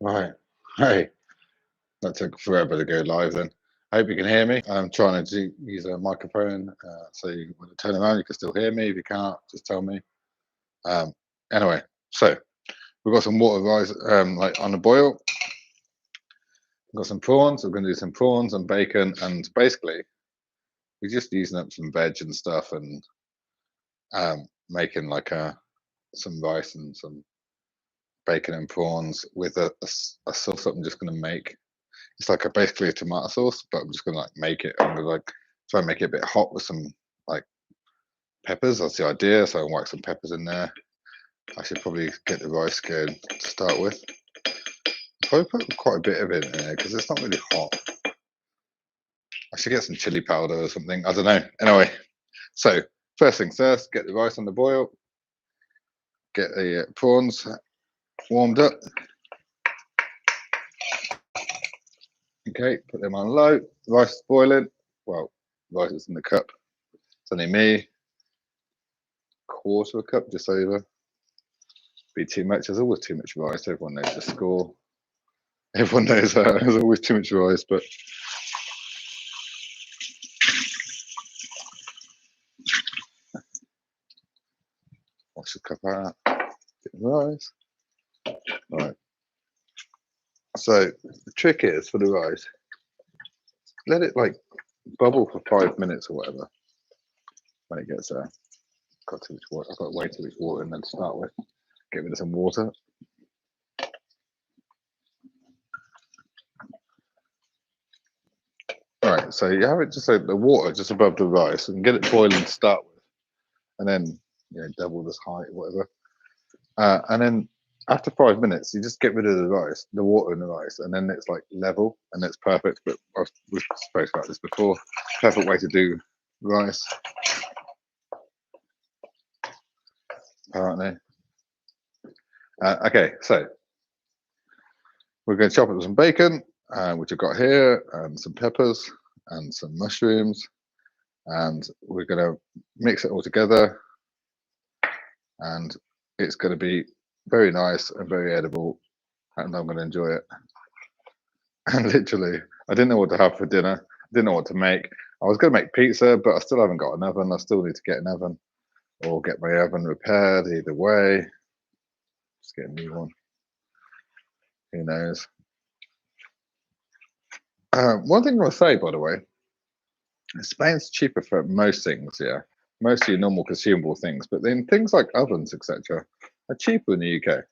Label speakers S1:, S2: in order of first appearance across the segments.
S1: Right. Hey, that took forever to go live then. I hope you can hear me. I'm trying to use a microphone, so when I turn around, you can still hear me. If you can't, just tell me. Um, anyway, so we've got some water rice, like on the boil. We've got some prawns. We're going to do some prawns and bacon, and basically we're just using up some veg and stuff, and making like some rice and some bacon and prawns with a sauce that I'm just going to make. It's like basically a tomato sauce, but I'm just gonna like make it. I'm gonna like try and make it a bit hot with some like peppers. That's the idea. So I whack some peppers in there. I should probably get the rice going to start with. Probably put quite a bit of it in there because it's not really hot. I should get some chili powder or something. I don't know. Anyway, so first things first, get the rice on the boil. Get the prawns warmed up. Okay, put them on low. Rice is boiling. Well, rice is in the cup. It's only me. Quarter a cup, just over. Be too much. There's always too much rice. Everyone knows the score. Everyone knows that. There's always too much rice, but wash the cup out. Get the rice. Right. So the trick is for the rice, let it like bubble for 5 minutes or whatever. When it gets there, got too much water. I've got way too much water in there to start with. Get rid of some water. All right, so you have it just like the water just above the rice and get it boiling to start with, and then double this height, whatever, and then after 5 minutes, you just get rid of the rice, the water in the rice, and then it's like level and it's perfect. But we've spoke about this before. Perfect way to do rice, apparently. Okay, so we're going to chop up some bacon, which I've got here, and some peppers and some mushrooms, and we're going to mix it all together, and it's going to be very nice and very edible, and I'm going to enjoy it. And literally, I didn't know what to have for dinner. I didn't know what to make. I was going to make pizza, but I still haven't got an oven. I still need to get an oven or get my oven repaired. Either way, just get a new one. Who knows? One thing I'll say, by the way, Spain's cheaper for most things, yeah. Mostly normal consumable things, but then things like ovens, etc., are cheaper in the UK.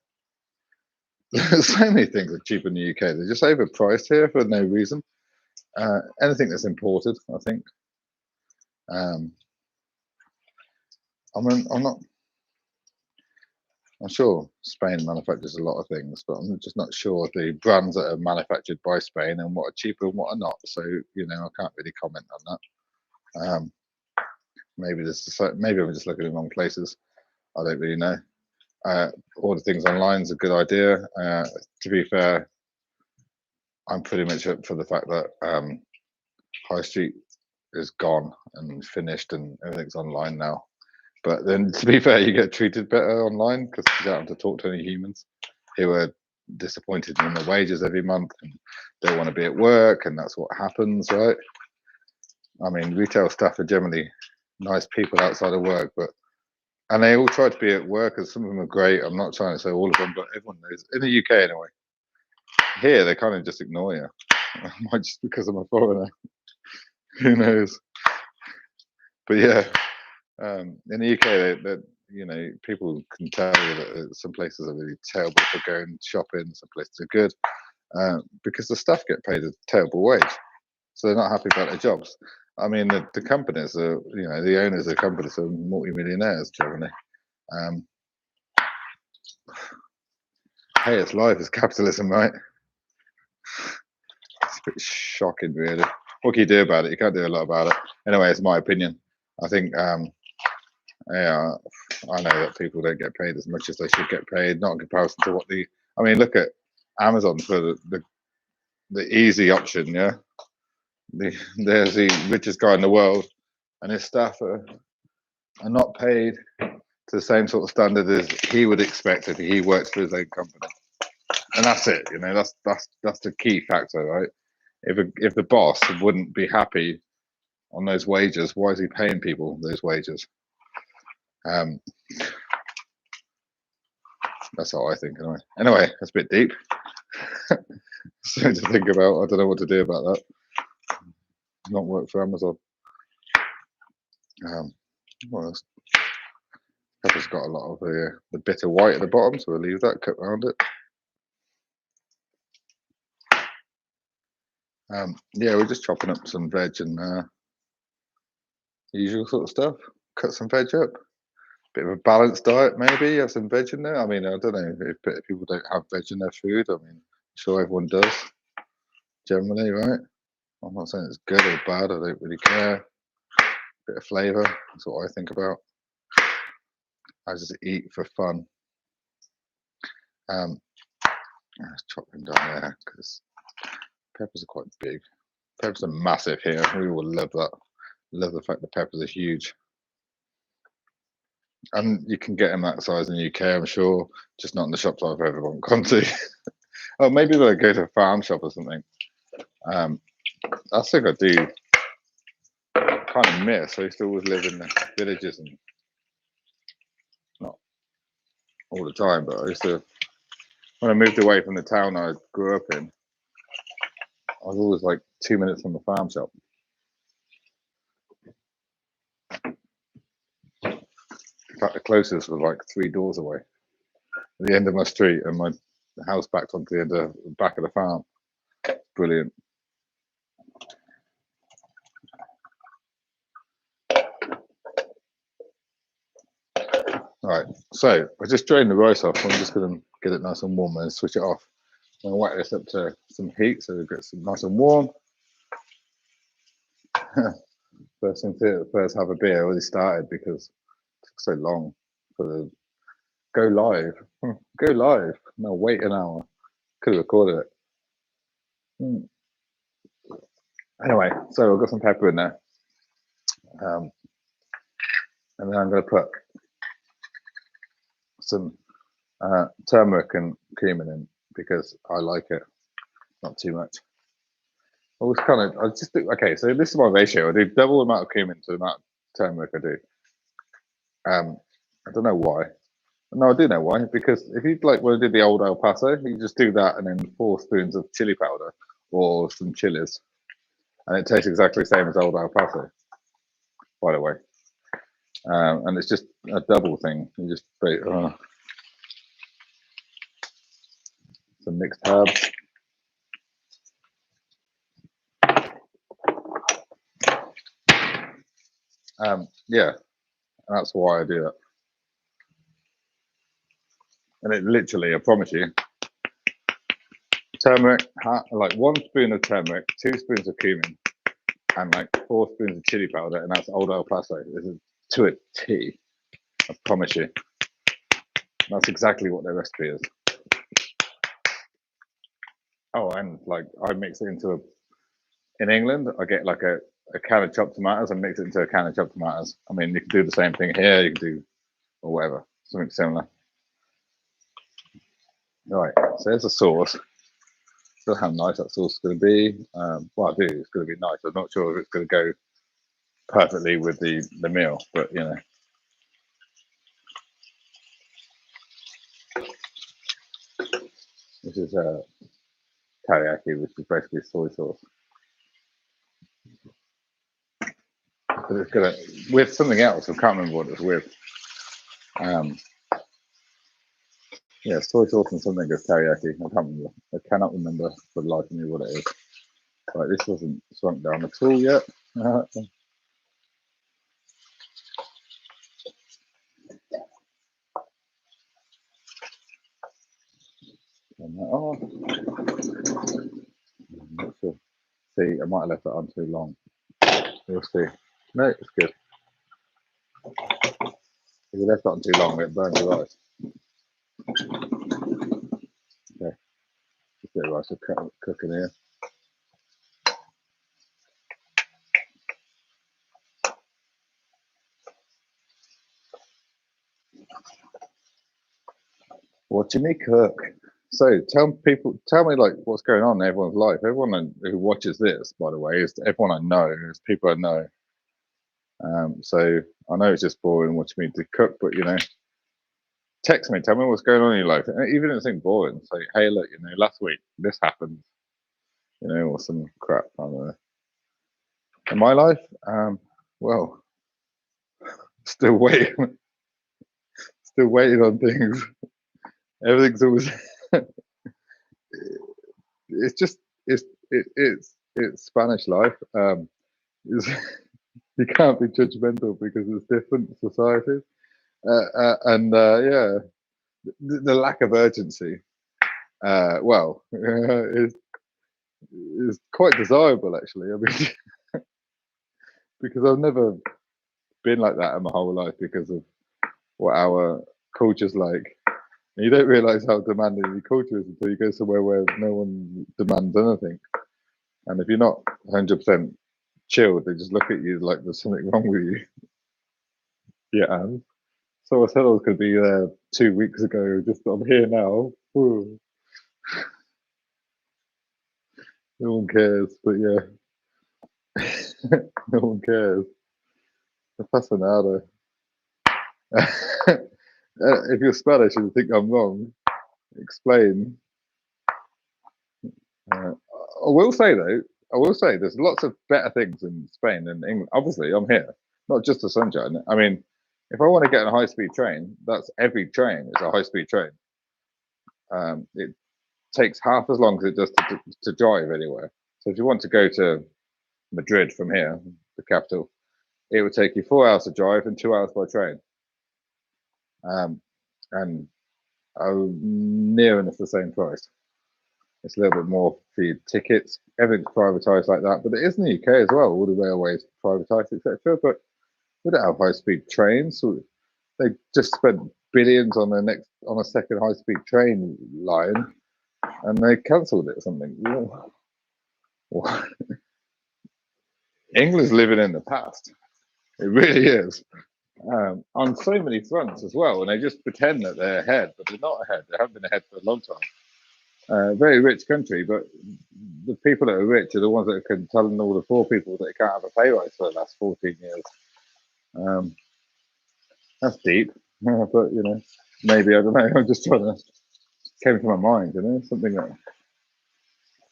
S1: So many things are cheaper in the UK. They're just overpriced here for no reason. Anything that's imported, I think. I'm not. I'm sure Spain manufactures a lot of things, but I'm just not sure the brands that are manufactured by Spain and what are cheaper and what are not. So I can't really comment on that. Maybe maybe I'm just looking in the wrong places. I don't really know. Order things online is a good idea. To be fair, I'm pretty much up for the fact that High Street is gone and finished and everything's online now. But then, to be fair, you get treated better online because you don't have to talk to any humans who are disappointed in their wages every month and don't want to be at work, and that's what happens, right? I mean, retail staff are generally nice people outside of work, and they all try to be at work, and some of them are great. I'm not trying to say all of them, but everyone knows in the UK anyway. Here, they kind of just ignore you, just because I'm a foreigner. Who knows? But yeah. In the UK, people can tell you that some places are really terrible for going shopping, some places are good, because the staff get paid a terrible wage, so they're not happy about their jobs. I mean, the companies are, the owners of companies are multi-millionaires generally. Hey, it's life, it's capitalism, right? It's a bit shocking, really. What can you do about it? You can't do a lot about it. Anyway, it's my opinion. I think. Yeah, I know that people don't get paid as much as they should get paid, not in comparison to what I mean, look at Amazon for the easy option, yeah. There's the richest guy in the world, and his staff are not paid to the same sort of standard as he would expect if he works for his own company. and that's it. You know, that's the key factor, right? If the boss wouldn't be happy on those wages, why is he paying people those wages? That's how I think, anyway. Anyway, that's a bit deep. Something to think about. I don't know what to do about that. Not work for Amazon. What else? Pepper's got a lot of the bitter white at the bottom, so we'll leave that cut around it. Yeah, we're just chopping up some veg and usual sort of stuff. Cut some veg up. Bit of a balanced diet, maybe. Have some veg in there. I mean, I don't know if people don't have veg in their food. I mean, I'm sure everyone does, generally, right? I'm not saying it's good or bad. I don't really care. Bit of flavour. That's what I think about. I just eat for fun. Let's chop them down there because peppers are quite big. Peppers are massive here. We will love that. Love the fact that peppers are huge. And you can get them that size in the UK, I'm sure, just not in the shops I've ever gone to. Oh, maybe they'll go to a farm shop or something. That's like I do kind of miss. I used to always live in the villages and not all the time, but I used to, when I moved away from the town I grew up in, I was always like 2 minutes from the farm shop. In fact, the closest was like 3 doors away, at the end of my street, and my house backed onto the back of the farm. Brilliant. Right, so I just drained the rice off. I'm just going to get it nice and warm and switch it off. I'm going to whack this up to some heat so it gets nice and warm. First thing to first have a beer. I already started because it took so long for the go live. Go live. No, wait an hour. Could have recorded it. Anyway, so I've got some pepper in there. And then I'm going to put some turmeric and cumin in because I like it, not too much. I was kind of, I just think, okay, so this is my ratio. I do double the amount of cumin to the amount of turmeric I do. I don't know why. No, I do know why. Because if you like when I did the old El Paso, you just do that and then 4 spoons of chili powder or some chilies, and it tastes exactly the same as old El Paso. By the way, and it's just a double thing. You just some mixed herbs. Yeah, that's why I do that. And it literally, I promise you, turmeric, like 1 spoon of turmeric, 2 spoons of cumin, and like 4 spoons of chili powder, and that's old El Paso. This is to a T. I promise you. That's exactly what their recipe is. Oh, and like I mix it into in England, I get like a can of chopped tomatoes and mix it into a can of chopped tomatoes. I mean, you can do the same thing here, you can do, or whatever, something similar. All right, so there's a sauce. Don't know how nice that sauce is going to be. Well, I do, it's going to be nice. I'm not sure if it's going to go perfectly with the meal, but you know. This is teriyaki, which is basically soy sauce. But it's gonna with something else. I can't remember what it's with. Yeah, soy sauce and something of teriyaki. I can't remember. I cannot remember for the life of me what it is. Right, this wasn't shrunk down at all yet. Turn that off. I'm not sure. See, I might have left that on too long. We'll see. No, it's good. If you left that on too long, it burns the rice. Okay, just get the rice cooking here. Watching me cook. So tell me like what's going on in everyone's life. Everyone who watches this, by the way, is everyone I know. Is people I know. So I know it's just boring watching me to cook, but text me, tell me what's going on in your life. And even if it's something boring, say, hey, look, last week this happened, or some crap. I don't know. In my life, well, still waiting, still waiting on things. Everything's always. It's just it's Spanish life. It's, you can't be judgmental because it's different societies, and yeah, the lack of urgency. Well, is quite desirable actually. I mean, because I've never been like that in my whole life because of what our culture's like. And you don't realise how demanding your culture is until you go somewhere where no one demands anything. And if you're not 100% chilled, they just look at you like there's something wrong with you. Yeah, and so I said I was going to be there 2 weeks ago. Just I'm here now. Ooh. No one cares, but yeah, no one cares. No pasa nada. If you're Spanish and you think I'm wrong, explain. I will say though, there's lots of better things in Spain than England. Obviously, I'm here, not just the sunshine. I mean, if I want to get on a high-speed train, that's every train is a high-speed train. It takes half as long as it does to drive anywhere. So if you want to go to Madrid from here, the capital, it would take you 4 hours to drive and 2 hours by train. And near enough the same price. It's a little bit more for your tickets. Everything's privatised like that, but it is in the UK as well. All the railways privatised, etc. But we don't have high-speed trains. So they just spent billions on a second high-speed train line, and they cancelled it or something. England's living in the past. It really is. On so many fronts as well, and they just pretend that they're ahead, but they're not ahead. They haven't been ahead for a long time. Very rich country, but the people that are rich are the ones that can tell all the poor people that they can't have a pay rise for the last 14 years. That's deep, but maybe I don't know. I'm just trying to came to my mind, something that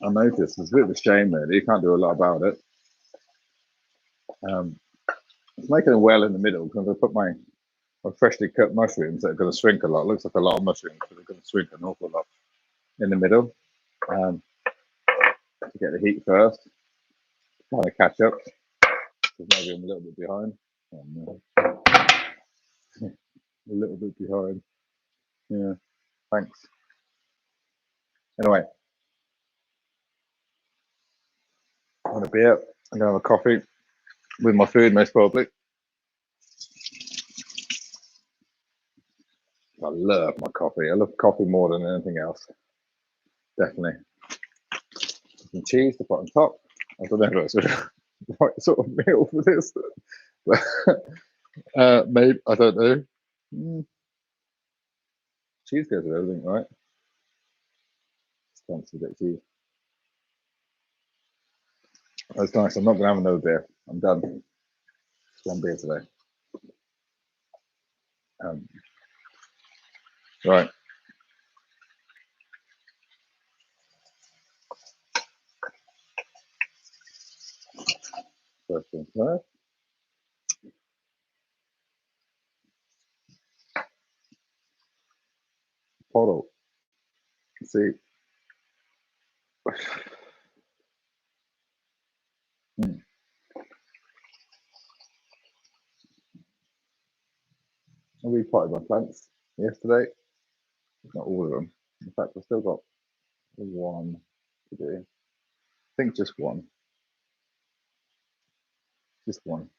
S1: I noticed. It's a bit of a shame, really. You can't do a lot about it. It's making a well in the middle because I put my freshly cut mushrooms that are going to shrink a lot. It looks like a lot of mushrooms, but they're going to shrink an awful lot in the middle. To get the heat first, kind of catch up. Because maybe I'm a little bit behind. Oh, no. A little bit behind. Yeah, thanks. Anyway, I want a beer. I'm going to have a coffee with my food, most probably. I love my coffee. I love coffee more than anything else. Definitely. Some cheese to put on top. I don't know if that's the right sort of meal for this. But, maybe, I don't know. Cheese goes with everything, right? It's fancy a bit of cheese. That's nice. I'm not going to have another beer. I'm done. Just one beer today. Right. First thing first. Poro. See. I repotted my plants yesterday. Not all of them. In fact, I've still got one to do. I think just one. Just one.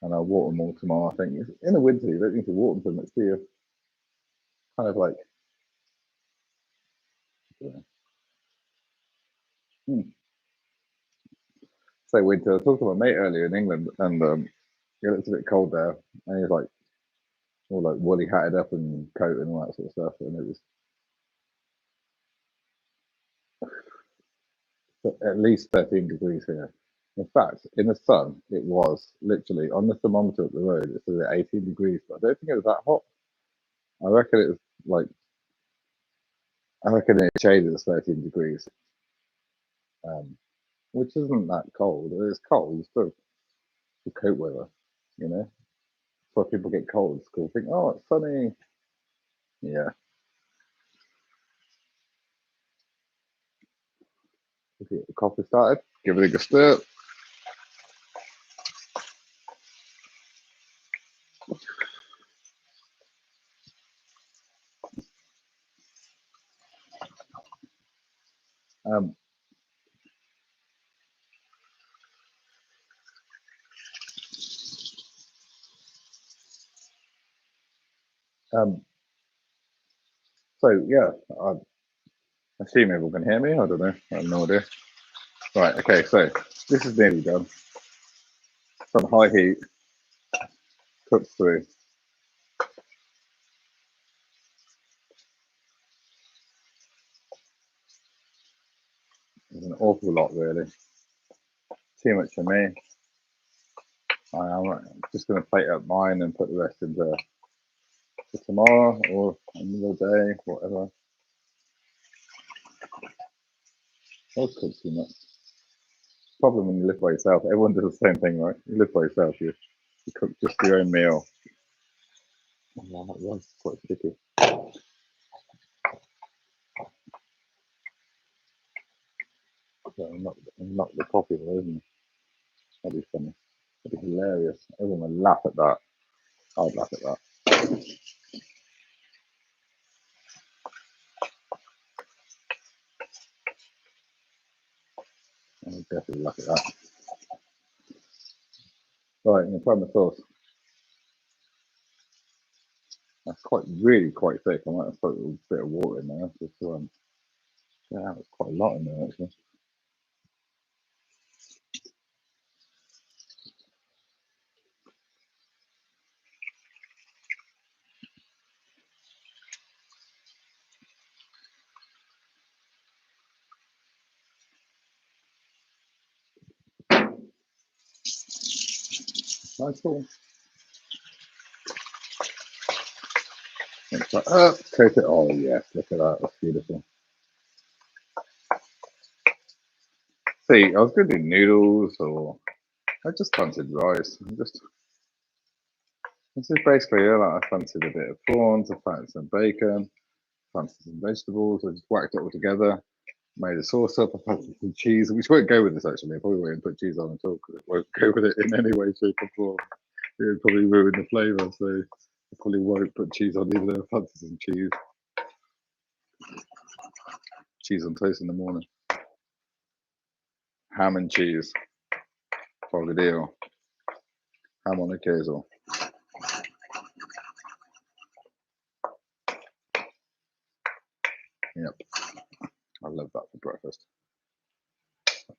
S1: And I'll water them all tomorrow. I think in the winter, you don't need to water them so much, do you? Kind of like. Say winter. I was talking to my mate earlier in England, and it's a bit cold there, and he's like all like woolly hatted up and coat and all that sort of stuff, and it was At least 13 degrees here. In fact, in the sun, it was literally on the thermometer up the road, it said 18 degrees, but I don't think it was that hot. I reckon it was like, I reckon it shaded at 13 degrees, which isn't that cold. It's cold, it's still the coat weather, you know? That's why people get colds, because they think, oh, it's sunny. Yeah. Get the coffee started, give it a good stir. Um, um, so yeah, I assume everyone can hear me. I don't know. I have no idea. Right. Okay. So this is nearly done. It's on high heat. Cooked through. There's an awful lot, really. Too much for me. I'm just going to plate up mine and put the rest into for tomorrow or another day, whatever. Don't cook too much. Problem when you live by yourself, everyone does the same thing, right? You live by yourself, you cook just your own meal. Oh, that was quite sticky. So knock the coffee away, isn't it? That'd be funny. That'd be hilarious. Everyone would laugh at that. I'd laugh at that. I'd definitely laugh at that. Right, I'm gonna try my sauce. That's really quite thick. I might have put a little bit of water in there. Just yeah, that's quite a lot in there actually. Nice cool. Take it. Oh yes, look at that. That's beautiful. See, I was gonna do noodles or I just fancied rice. This is basically it. Like I fancied a bit of prawns, I fancied some bacon, fancied some vegetables. I just whacked it all together, made a sauce up. I fancied some cheese, which won't go with this actually. I probably won't put cheese on at all because it won't go with it in any way, shape, or form. It would probably ruin the flavour. So I probably won't put cheese on even though I fancy some cheese. Cheese on toast in the morning. Ham and cheese. Fogadillo. Ham on a queso. Yep. I love that for breakfast.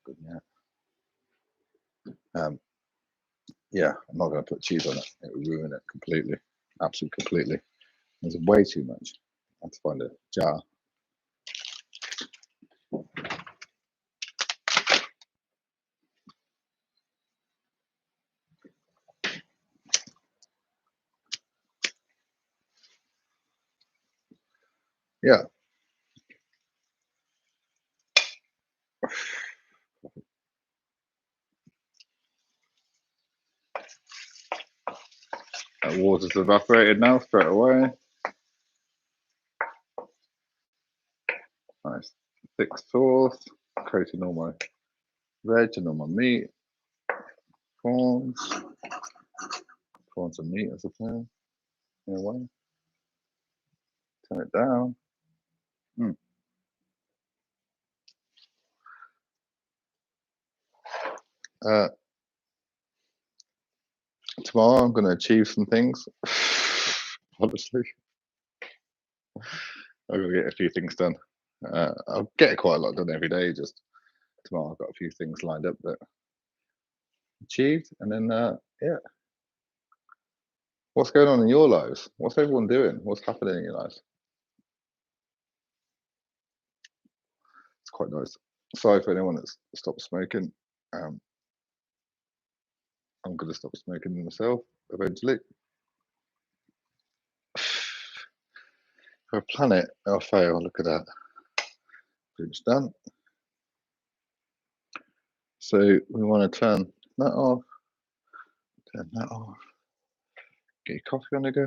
S1: Good, yeah. Yeah, I'm not going to put cheese on it. It would ruin it completely. Absolutely completely. There's way too much. I have to find a jar. Yeah. That water's evaporated now straight away. Nice. Thick sauce. Coating all my veg and all my meat. Prawns. Prawns and meat, I suppose. In a way. Turn it down. Uh, tomorrow I'm going to achieve some things. Honestly, I've got to get a few things done. I'll get quite a lot done every day. Just tomorrow I've got a few things lined up that achieved, and then yeah. What's going on in your lives? What's everyone doing? What's happening in your lives? quite nice. Sorry for anyone that's stopped smoking. I'm going to stop smoking myself eventually. For a planet, I'll fail. Look at that. Pretty much done. So we want to turn that off. Turn that off. Get your coffee on the go.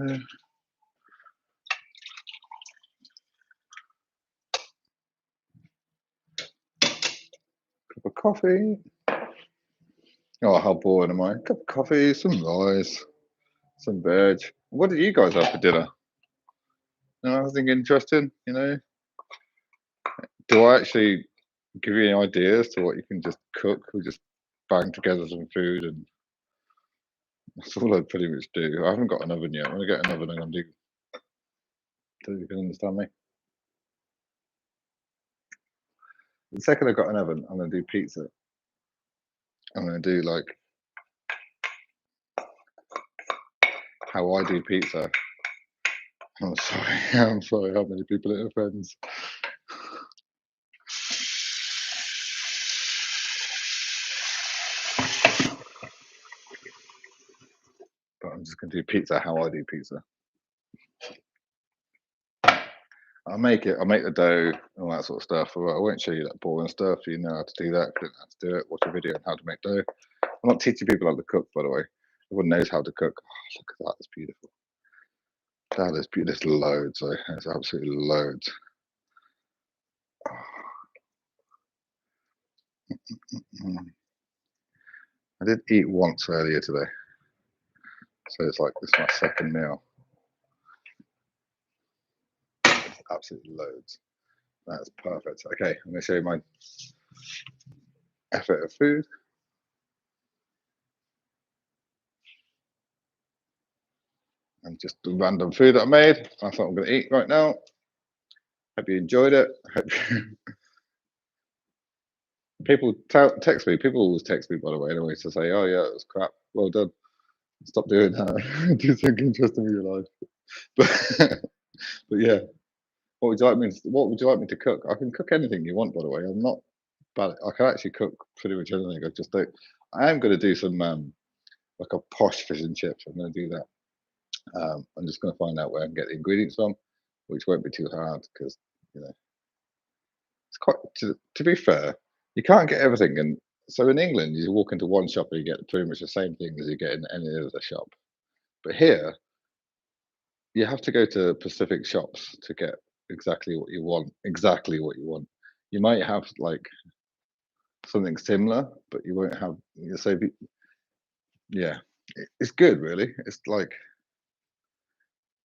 S1: Cup of coffee. Oh, how bored am I? Cup of coffee, some rice, some veg. What did you guys have for dinner? Anything interesting, you know? Do I actually give you any ideas to what you can just cook? We just bang together some food, and that's all I pretty much do. I haven't got an oven yet. When I get an oven, I'm going to do. So you can understand me. The second I've got an oven, I'm going to do pizza. I'm going to do like how I do pizza. I'm sorry. I'm sorry. How many people it offends? But I'm just going to do pizza how I do pizza. I'll make the dough and all that sort of stuff. I won't show you that boring stuff. You know how to do that. You don't have to do it. Watch a video on how to make dough. I'm not teaching people how to cook, by the way. Everyone knows how to cook. Oh, look at that. It's beautiful. That is beautiful. There's loads. There's absolutely loads. I did eat once earlier today. So it's like this is my second meal. Absolutely loads. That's perfect. Okay, I'm going to show you my effort of food. And just the random food that I made. That's what I'm going to eat right now. Hope you enjoyed it. People text me. People always text me, by the way, anyway, to say, "Oh yeah, it was crap. Well done. Stop doing that. Do something interesting with your life." But yeah, what would you like me to cook? I can cook anything you want, by the way. I'm not bad. I can actually cook pretty much anything. I just don't. I am going to do some like a posh fish and chips. I'm going to do that. I'm just going to find out where I can get the ingredients from, which won't be too hard because you know it's quite. To be fair, you can't get everything. And so in England, you walk into one shop and you get pretty much the same thing as you get in any other shop. But here, you have to go to specific shops to get exactly what you want. Exactly what you want. You might have like something similar, but you won't have. So yeah, it's good, really. It's like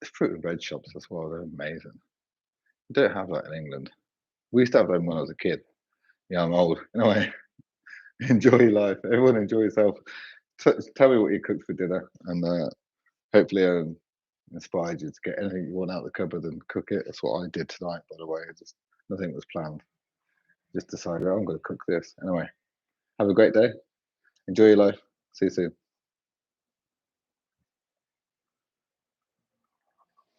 S1: it's fruit and veg shops as well. They're amazing. You don't have that in England. We used to have them when I was a kid. Yeah, I'm old. Anyway, enjoy your life. Everyone enjoy yourself. Tell me what you cooked for dinner, and hopefully I inspired you to get anything you want out of the cupboard and cook it. That's what I did tonight, by the way. Just nothing was planned. Just decided, oh, I'm going to cook this. Anyway, have a great day. Enjoy your life. See you soon.